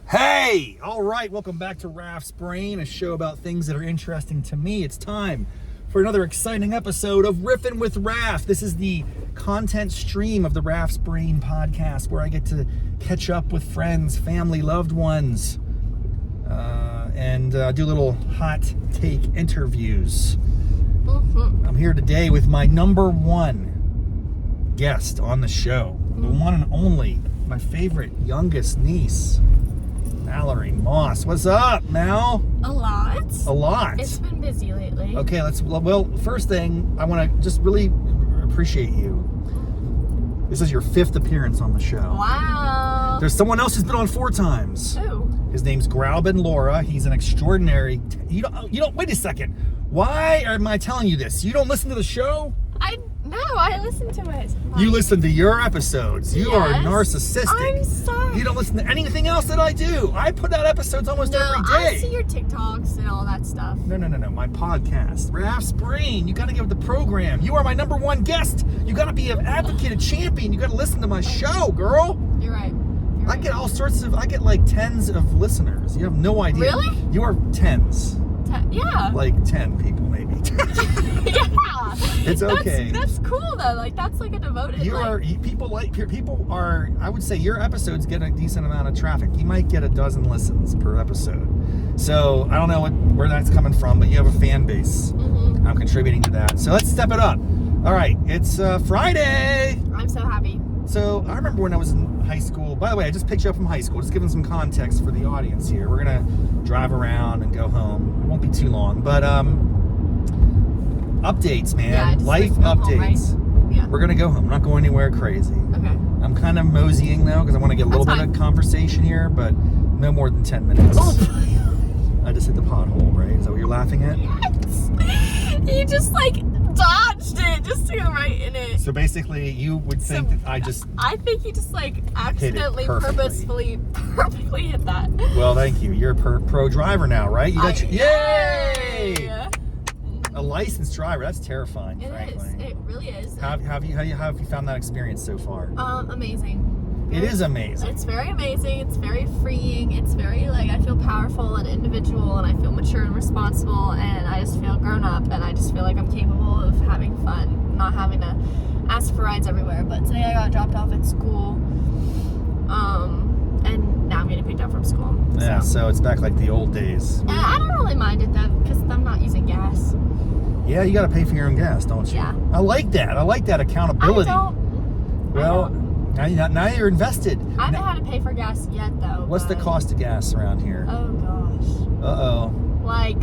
Hey! All right, welcome back to Raff's Brain, a show about things that are interesting to me. It's time for another exciting episode of Riffin with Raff. This is the content stream of the Raff's Brain podcast where I get to catch up with friends, family, loved ones, and do little hot take interviews. I'm here today with my number one guest on the show, the one and only, my favorite youngest niece, Mallory Moss. What's up, Mal? A lot. It's been busy lately. Okay, well, first thing, I want to just really appreciate you. This is your 5th appearance on the show. Wow. There's someone else who's been on 4 times. Who? His name's Graubin Laura. He's an extraordinary... You don't, wait a second. Why am I telling you this? You don't listen to the show? No, I listen to it. You listen to your episodes. You are narcissistic. I'm sorry. You don't listen to anything else that I do. I put out episodes almost every day. I see your TikToks and all that stuff. No. My podcast. Raff's Brain. You got to get with the program. You are my number one guest. You got to be an advocate, a champion. You got to listen to my show, girl. You're right. I get all sorts of, I get like tens of listeners. You have no idea. Really? You are tens. Yeah. Like 10 people, maybe. Yeah. It's okay. That's cool though. Like that's like a devoted. People are. I would say your episodes get a decent amount of traffic. You might get a dozen listens per episode. So I don't know where that's coming from, but you have a fan base. Mm-hmm. I'm contributing to that. So let's step it up. All right, it's Friday. I'm so happy. So I remember when I was in high school. By the way, I just picked you up from high school. Just giving some context for the audience here. We're gonna drive around and go home. It won't be too long, but updates, man. Yeah, Life updates. Home, right? Yeah. We're gonna go home. We're not going anywhere crazy. Okay. I'm kind of moseying though because I want to get a little bit of conversation here, but no more than 10 minutes. Oh. I just hit the pothole, right? Is that what you're laughing at? Yes. You just like dodged it just to go right in it. So basically, you would think that I think you just like accidentally, perfectly hit that. Well, thank you. You're a pro driver now, right? You got yay! A licensed driver. That's terrifying, frankly. It really is. How have you found that experience so far? Amazing. It is amazing. It's very amazing. It's very freeing. It's very like I feel powerful and individual, and I feel mature and responsible, and I just feel grown up, and I just feel like I'm capable of having fun, not having to ask for rides everywhere. But today I got dropped off at school, and now I'm getting picked up from school. Yeah, so it's back like the old days. And I don't really mind it though because I'm not using gas. Yeah, you got to pay for your own gas, don't you? Yeah. I like that. I like that accountability. I don't. Well, now you're invested. I haven't had to pay for gas yet, though. What's the cost of gas around here? Oh, gosh. Uh-oh. Like...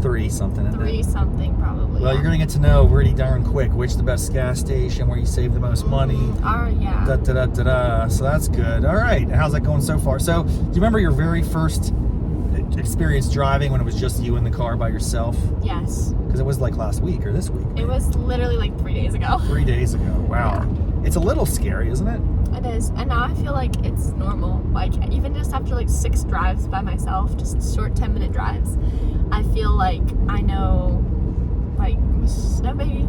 3 something, isn't it? 3 something, probably. Well, you're going to get to know pretty darn quick which the best gas station, where you save the most money. Yeah. Da-da-da-da-da. So that's good. All right. How's that going so far? So, do you remember your very first experience driving when it was just you in the car by yourself? Yes. Because it was like last week or this week. It was literally like 3 days ago. 3 days ago. Wow. Yeah. It's a little scary, isn't it? It is. And now I feel like it's normal. Like, even just after like 6 drives by myself, just short 10-minute drives, I feel like I know, like, no biggie.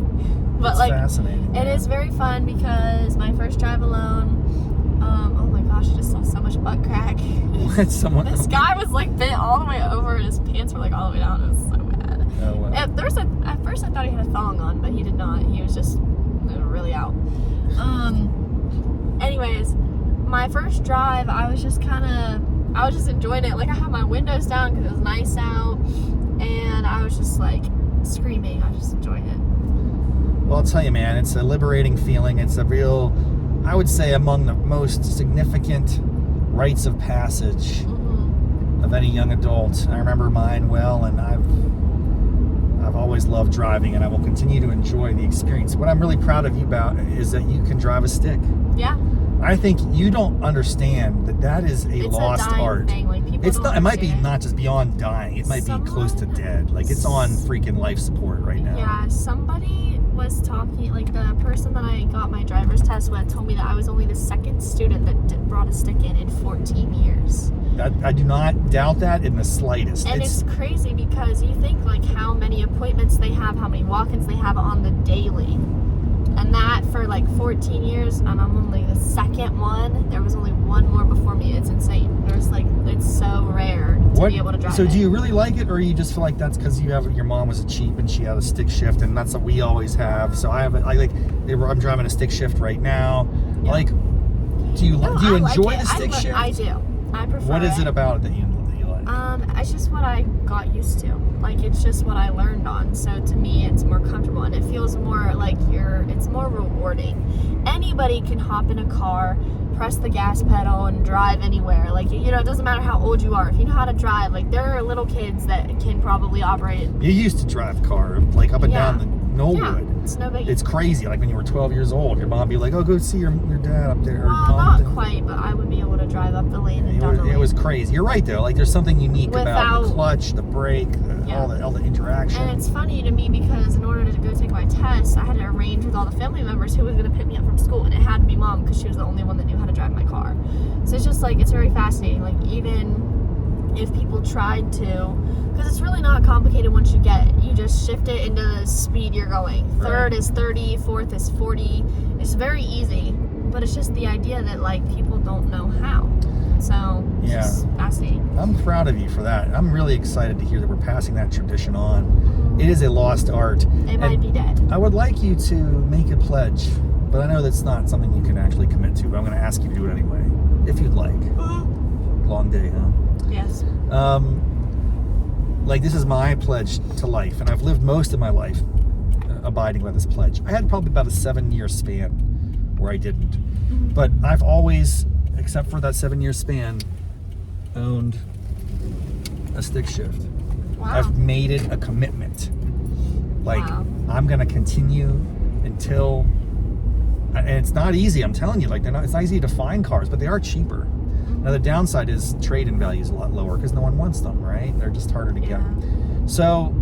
But it's like, fascinating. It is very fun because my first drive alone, oh my gosh, I just saw so much butt crack. This guy was like bent all the way over and his pants were like all the way down. It was so bad. Oh, wow. At first I thought he had a thong on, but he did not. He was just really out. Anyways, my first drive, I was just enjoying it. Like, I had my windows down because it was nice out, and I was just like screaming. I was just enjoying it. Well, I'll tell you, man, it's a liberating feeling. It's a real, I would say, among the most significant rites of passage of any young adult. I remember mine well, and I've always loved driving, and I will continue to enjoy the experience. What I'm really proud of you about is that you can drive a stick. Yeah. I think you don't understand that is a lost art. Thing. Like, it's not. It might be not just beyond dying. It might be close to dead. Like, it's on freaking life support right now. Yeah. Somebody was talking. Like, the person that I got my driver's test with told me that I was only the 2nd student that brought a stick in 14 years. I do not doubt that in the slightest. And it's crazy because you think like how many appointments they have, how many walk-ins they have on the daily. And that for like 14 years, and I'm only the 2nd one. There was only one more before me. It's insane. There's be able to drive So it. do you really like it, or you just feel like that's because your mom was a cheap and she had a stick shift, and that's what we always have? So I'm driving a stick shift right now. Yeah. Like, do you enjoy the stick shift? I do. I prefer What is it it about it that you like? It's just what I got used to. Like, it's just what I learned on. So to me, it's more comfortable, and it feels more like it's more rewarding. Anybody can hop in a car, press the gas pedal, and drive anywhere. Like, it doesn't matter how old you are. If you know how to drive, like, there are little kids that can probably operate. You used to drive a car, like, up and down the Knollwood. Yeah, it's no biggie. It's crazy. Like, when you were 12 years old, your mom would be like, "Oh, go see your dad up there." Well, not quite, but I would be able to drive up the lane and down the lane. It was crazy. You're right, though. Like, there's something unique about the clutch, the brake, all the interaction. And it's funny to me because in order to go take my test, I had to arrange with all the family members who was going to pick me up from school, and it had to be mom because she was the only one that knew how to drive my car. So it's just like, it's very fascinating. Like, even if people tried to, because it's really not complicated once you just shift it into the speed you're going. Third is 30, fourth is 40. It's very easy, but it's just the idea that, like, people don't know how. So it's just fascinating. I'm proud of you for that. I'm really excited to hear that we're passing that tradition on. It is a lost art. It might be dead. I would like you to make a pledge, but I know that's not something you can actually commit to, but I'm going to ask you to do it anyway, if you'd like. Long day, huh? Yes. Like, this is my pledge to life, and I've lived most of my life abiding by this pledge. I had probably about a 7-year span where I didn't, but I've always, except for that 7-year span, owned a stick shift. Wow. I've made it a commitment. Like, I'm gonna continue until, and it's not easy, I'm telling you. Like, it's not easy to find cars, but they are cheaper. Now, the downside is trade-in value is a lot lower because no one wants them, right? They're just harder to get. So,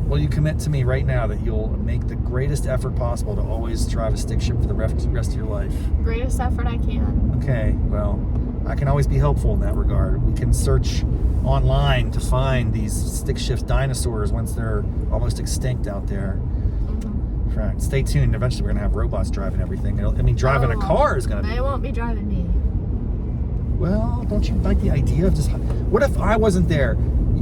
will you commit to me right now that you'll make the greatest effort possible to always drive a stick shift for the rest of your life? Greatest effort I can. Okay, well, I can always be helpful in that regard. We can search online to find these stick shift dinosaurs once they're almost extinct out there. Right. Stay tuned. Eventually, we're going to have robots driving everything. Driving a car is going to be... They won't be driving me. Well, don't you like the idea of just... What if I wasn't there?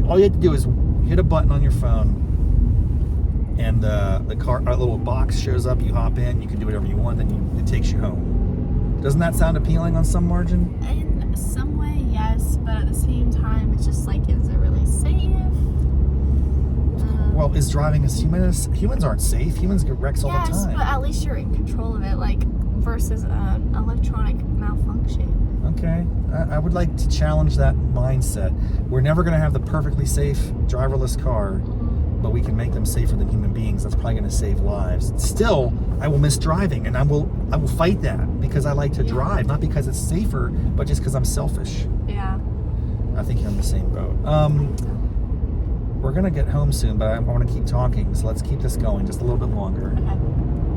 All you had to do is hit a button on your phone, and the car, a little box shows up, you hop in, you can do whatever you want, then it takes you home. Doesn't that sound appealing on some margin? In some way, yes, but at the same time, it's just like, is it really safe? Well, is driving as humans aren't safe. Humans get wrecks all the time. Yes, but at least you're in control of it, like, versus an electronic malfunction. Okay, I would like to challenge that mindset. We're never going to have the perfectly safe driverless car, but we can make them safer than human beings. That's probably going to save lives. Still, I will miss driving, and I will fight that because I like to drive, not because it's safer, but just because I'm selfish. Yeah. I think you're in the same boat. We're going to get home soon, but I want to keep talking, so let's keep this going just a little bit longer. Okay.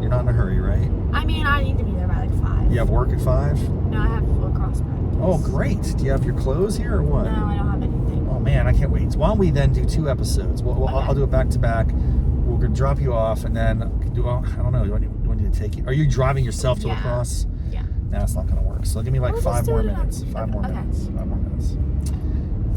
You're not in a hurry, right? I mean, I need to be there by like 5. You have work at 5? No, I have lacrosse practice. Oh, great. Do you have your clothes here or what? No, I don't have anything. Oh, man, I can't wait. So why don't we then do 2 episodes? Okay. I'll do it back to back. We're going to drop you off, and then, I don't know, do I need to take you? Are you driving yourself to lacrosse? Yeah. No, it's not going to work. So give me like 5 more minutes. 5 more minutes. 5 more minutes.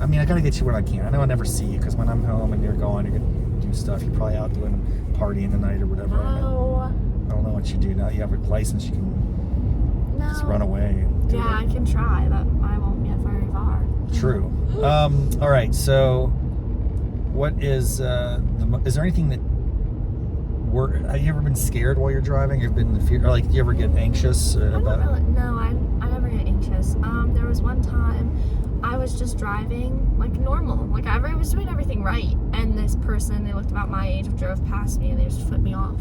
I mean, I got to get you when I can. I know I never see you because when I'm home and you're gone, you're going to do stuff. You're probably out doing partying tonight or whatever. No. I don't know what you do now. You have a license. You can just run away. Yeah, I can try, but I won't get very far. True. All right. So, what is is there anything that have you ever been scared while you're driving? You've been in fear, or like, do you ever get anxious about it? No, I never get anxious. There was one time I was just driving like normal, like I was doing everything right, and this person, they looked about my age, drove past me and they just flipped me off.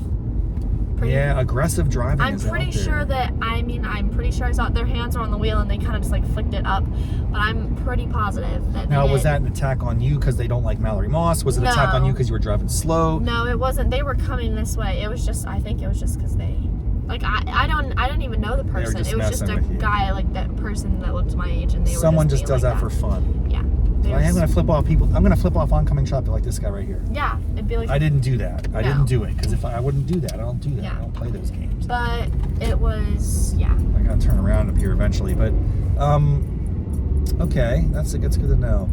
Aggressive driving. I'm pretty sure I saw their hands were on the wheel and they kind of just like flicked it up, but I'm pretty positive that. Now, was that an attack on you because they don't like Mallory Moss? Was it an attack on you because you were driving slow? No, it wasn't. They were coming this way. It was just, I think it was just because they, like, I don't even know the person. It was just a guy, like that person that looked my age, and they were. Someone just does that for fun. Yeah. I'm going to flip off people. I'm going to flip off oncoming traffic like this guy right here. Yeah, it'd be like. I didn't do that. I didn't do it because if I wouldn't do that, I don't do that. Yeah. I don't play those games. But it was, I got to turn around up here eventually, but Okay, that's good to know.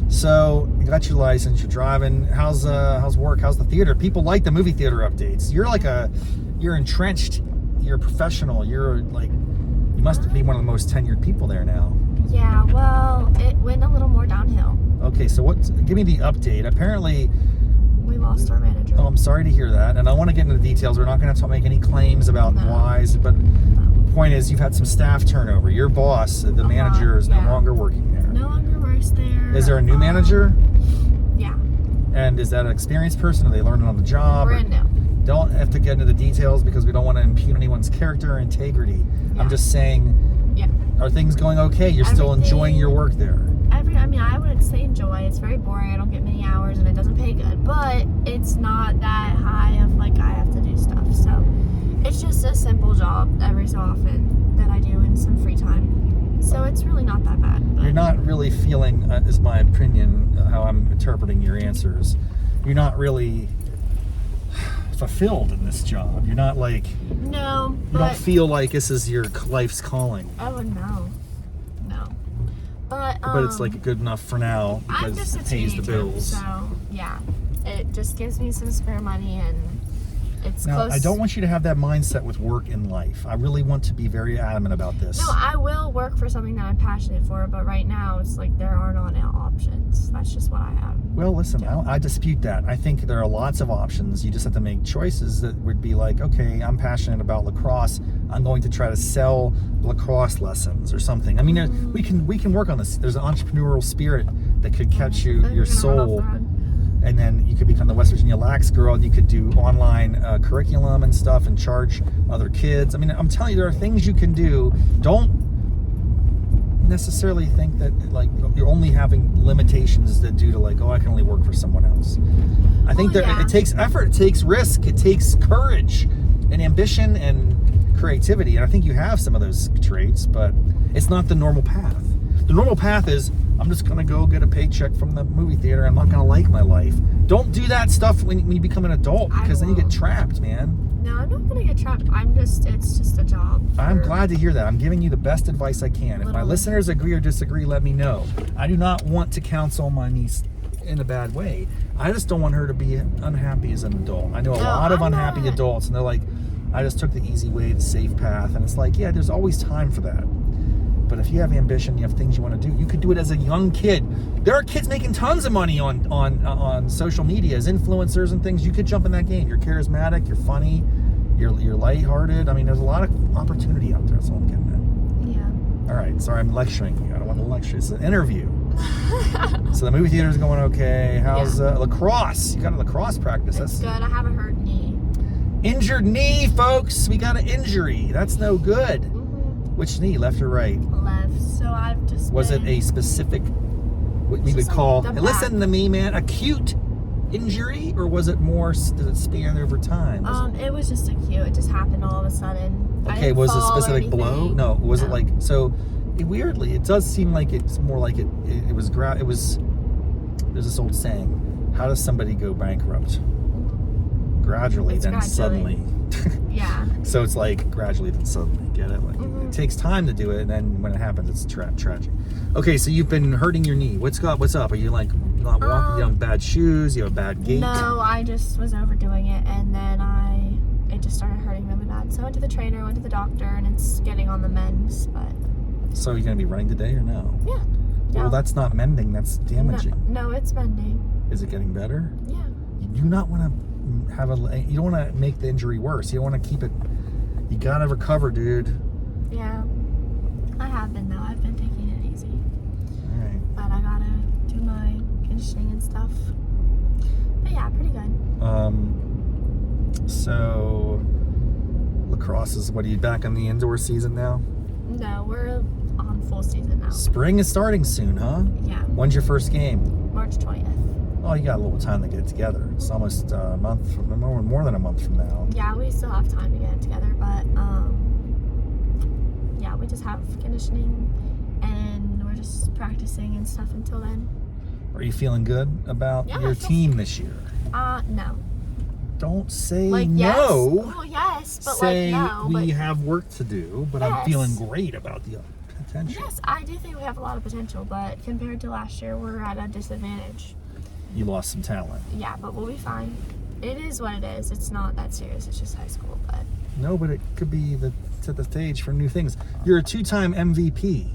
So you got your license, you're driving. How's work? How's the theater? People like the movie theater updates. You're entrenched. You're a professional. You must be one of the most tenured people there now. Yeah, well, it went a little more downhill. Okay, so give me the update. Apparently, we lost our manager. Oh, I'm sorry to hear that. And I want to get into the details. We're not going to make any claims about whys, but the point is you've had some staff turnover. Your boss, the manager, is no longer working there. No longer works there. Is there a new manager? Yeah. And is that an experienced person? Are they learning on the job? Brand new. Don't have to get into the details because we don't want to impugn anyone's character or integrity. Yeah. I'm just saying, are things going okay? You're still enjoying your work there? I wouldn't say enjoy. It's very boring. I don't get many hours and it doesn't pay good. But it's not that high of I have to do stuff. So it's just a simple job every so often that I do in some free time. So it's really not that bad. But you're not really feeling, is my opinion, how I'm interpreting your answers. You're not really fulfilled in this job. You're not No. You don't feel like this is your life's calling. Oh, no. But it's good enough for now because it pays the bills. So yeah, it just gives me some spare money and it's now, close. I don't want you to have that mindset with work in life. I really want to be very adamant about this. No, I will work for something that I'm passionate for, but right now it's there are not options. That's just what I have. Well, listen, I dispute that. I think there are lots of options. You just have to make choices that would be okay, I'm passionate about lacrosse. I'm going to try to sell lacrosse lessons or something. We can work on this. There's an entrepreneurial spirit that could catch your soul. And then you could become the West Virginia Lax girl. You could do online curriculum and stuff and charge other kids. I'm telling you, there are things you can do. Don't necessarily think that you're only having limitations that due to I can only work for someone else. I think it takes effort, it takes risk, it takes courage and ambition and creativity. And I think you have some of those traits, but it's not the normal path. The normal path is I'm just going to go get a paycheck from the movie theater. I'm not going to like my life. Don't do that stuff when you become an adult because then you get trapped, man. No, I'm not going to get trapped. It's just a job. I'm glad to hear that. I'm giving you the best advice I can. If my listeners agree or disagree, let me know. I do not want to counsel my niece in a bad way. I just don't want her to be unhappy as an adult. I know a lot of unhappy adults, and they're I just took the easy way, the safe path. And it's there's always time for that. But if you have ambition, you have things you want to do, you could do it as a young kid. There are kids making tons of money on social media as influencers and things. You could jump in that game. You're charismatic, you're funny, you're lighthearted. There's a lot of opportunity out there. That's all I'm getting at. Yeah. All right, sorry, I'm lecturing you. I don't want to lecture. It's an interview. So the movie theater's going okay. How's lacrosse? You got a lacrosse practice. That's good. I have a hurt knee. Injured knee, folks. We got an injury. That's no good. Which knee, left or right? Left. So I've just Was it a specific, what we would call, listen to me, man, acute injury? Or was it more, did it span over time? It was just acute. It just happened all of a sudden. Okay, was it a specific blow? No. Was it weirdly, it does seem like it's more like it was, there's this old saying, how does somebody go bankrupt? Gradually, then suddenly. Yeah. So it's gradually, then suddenly. Get it? It takes time to do it, and then when it happens, it's tragic. Okay, so you've been hurting your knee. What's up? Are you not walking? You have bad shoes? You have a bad gait? No, I just was overdoing it, and then it just started hurting really bad. So I went to the trainer, went to the doctor, and it's getting on the mends. But so you're gonna be running today or no? Yeah. Well, that's not mending. That's damaging. No, it's mending. Is it getting better? Yeah. You do not want to you don't want to make the injury worse. You don't want to keep it. You gotta recover, dude. Yeah, I have been though. I've been taking it easy. All right. But I gotta do my conditioning and stuff. But yeah, pretty good. So lacrosse is, what, are you back in the indoor season now? No, we're on full season now. Spring is starting soon, huh? Yeah. When's your first game? March 20th. Oh, you got a little time to get it together. It's almost a month, more than a month from now. Yeah, we still have time to get it together, but yeah, we just have conditioning and we're just practicing and stuff until then. Are you feeling good about your team this year? No. Don't say yes. no. Well, yes, but say no. We have work to do, but I'm feeling great about the potential. Yes, I do think we have a lot of potential, but compared to last year, we're at a disadvantage. You lost some talent. Yeah, but we'll be fine. It is what it is. It's not that serious. It's just high school, but... No, but it could be set the stage for new things. You're a 2-time MVP.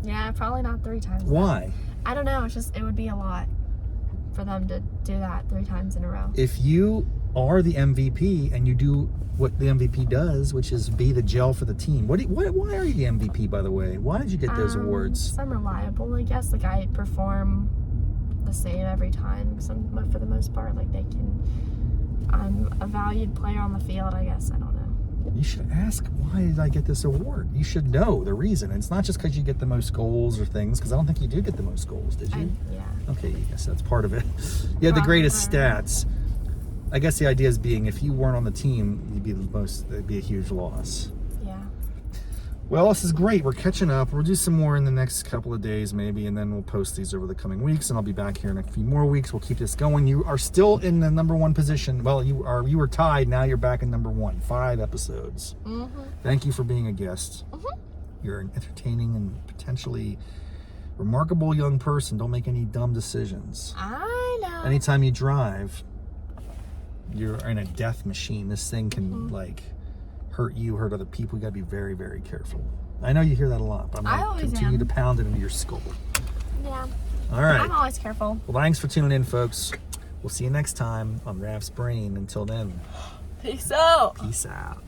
Yeah, probably not 3 times. Why? I don't know. It's just, it would be a lot for them to do that 3 times in a row. If you are the MVP and you do what the MVP does, which is be the gel for the team, why are you the MVP, by the way? Why did you get those awards? I'm reliable, I guess. Like, I perform the same every time. For the most part, like, I'm a valued player on the field, I guess. I don't know. You should ask, why did I get this award? You should know the reason. It's not just because you get the most goals or things, because I don't think you do get the most goals, did you? Yeah. Okay, I guess that's part of it. You had the greatest stats. I guess the idea is being, if you weren't on the team, it'd be a huge loss. Yeah. Well, this is great. We're catching up. We'll do some more in the next couple of days, maybe, and then we'll post these over the coming weeks, and I'll be back here in a few more weeks. We'll keep this going. You are still in the number 1 position. Well, you were tied. Now you're back in number 1. 5 episodes. Mm-hmm. Thank you for being a guest. Mm-hmm. You're an entertaining and potentially remarkable young person. Don't make any dumb decisions. I know. Anytime you drive, you're in a death machine. This thing can, hurt you, hurt other people. You gotta be very, very careful. I know you hear that a lot, but I'm gonna continue to pound it into your skull. Yeah. All right. I'm always careful. Well, thanks for tuning in, folks. We'll see you next time on Raff's Brain. Until then, Peace out. peace out.